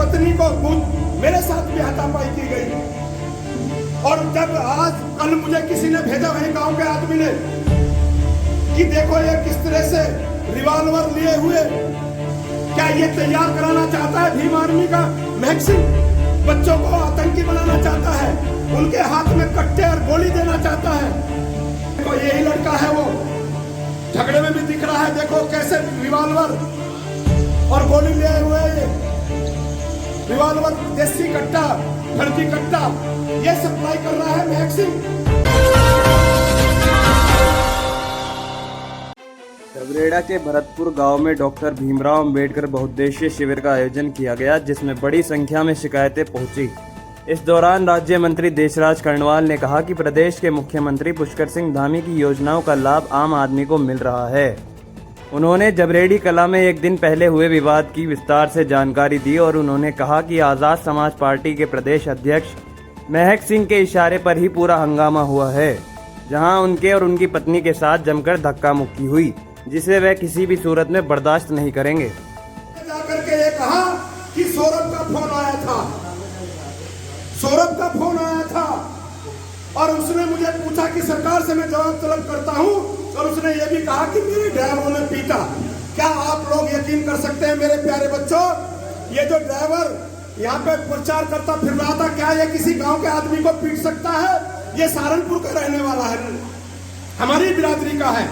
पत्नी को मेरे साथ भी हाथापाई की गई। और जब आज कल मुझे किसी ने भेजा, वही गांव के आदमी ने, कि देखो ये किस तरह से रिवॉल्वर लिए हुए, क्या ये तैयार कराना चाहता है भीम आर्मी का मैक्सिम, बच्चों को आतंकी बनाना चाहता है, उनके हाथ में कट्टे और गोली देना चाहता है। देखो यही लड़का है, वो झगड़े में भी दिख रहा है। देखो कैसे रिवॉल्वर और गोली लिए हुए, ये रिवॉल्वर, देसी कट्टा, फर्जी कट्टा, ये सप्लाई कर रहा है मैक्सिम। झबरेड़ा के भरतपुर गांव में डॉक्टर भीमराव अंबेडकर बहुउद्देशीय शिविर का आयोजन किया गया, जिसमें बड़ी संख्या में शिकायतें पहुंची। इस दौरान राज्य मंत्री देशराज कर्णवाल ने कहा कि प्रदेश के मुख्यमंत्री पुष्कर सिंह धामी की योजनाओं का लाभ आम आदमी को मिल रहा है। उन्होंने जबरेड़ी कला में एक दिन पहले हुए विवाद की विस्तार से जानकारी दी और उन्होंने कहा कि आज़ाद समाज पार्टी के प्रदेश अध्यक्ष महक सिंह के इशारे पर ही पूरा हंगामा हुआ है, जहां उनके और उनकी पत्नी के साथ जमकर धक्का मुक्की हुई, जिसे वह किसी भी सूरत में बर्दाश्त नहीं करेंगे। जाकर के ये कहा कि सौरभ का फोन आया था, सौरभ का फोन आया था, और उसने मुझे पूछा कि सरकार से मैं जवाब तलब करता हूं, और उसने ये भी कहा कि मेरे ड्राइवर ने पीटा। क्या आप लोग यकीन कर सकते हैं मेरे प्यारे बच्चों, ये जो ड्राइवर यहाँ पे प्रचार करता फिर रहा था, क्या ये किसी गांव के आदमी को पीट सकता है? ये सहारनपुर का रहने वाला है, हमारी बिरादरी का है,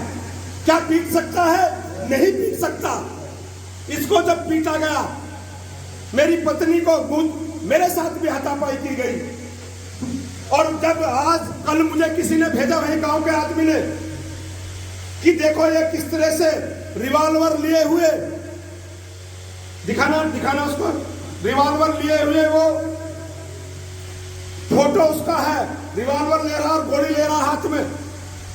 क्या पीट सकता है? नहीं पीट सकता। इसको जब पीटा गया, मेरी पत्नी को मेरे साथ भी हाथापाई की गई। और जब आज कल मुझे किसी ने भेजा, वही गांव के आदमी ने, कि देखो ये किस तरह से रिवॉल्वर लिए हुए, दिखाना उसको, रिवॉल्वर लिए हुए, वो फोटो उसका है, रिवॉल्वर ले रहा और गोली ले रहा हाथ में।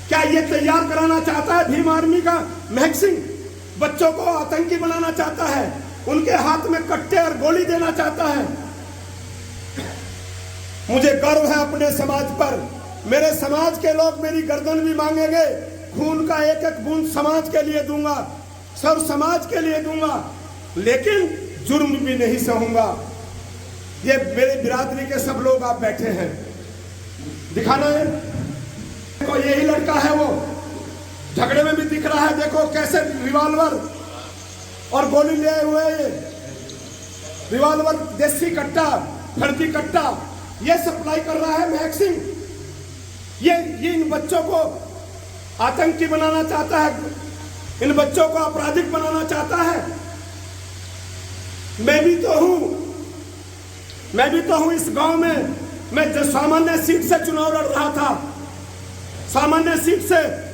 क्या ये तैयार कराना चाहता है भीम आर्मी का मैक्सिम, बच्चों को आतंकी बनाना चाहता है, उनके हाथ में कट्टे और गोली देना चाहता है। मुझे गर्व है अपने समाज पर, मेरे समाज के लोग मेरी गर्दन भी मांगेंगे, खून का एक एक बूंद समाज के लिए दूंगा, सब समाज के लिए दूंगा, लेकिन जुर्म भी नहीं सहूंगा। ये मेरे बिरादरी के सब लोग आप बैठे हैं, दिखाना है। देखो यही लड़का है, वो झगड़े में भी दिख रहा है। देखो कैसे रिवॉल्वर और गोली लिए हुए, ये रिवॉल्वर, देसी कट्टा, फर्जी कट्टा, ये सप्लाई कर रहा है मैक्सिम। ये इन बच्चों को आतंकी बनाना चाहता है, इन बच्चों को आपराधिक बनाना चाहता है। मैं भी तो हूं इस गांव में। मैं जो सामान्य सीट से चुनाव लड़ रहा था, सामान्य सीट से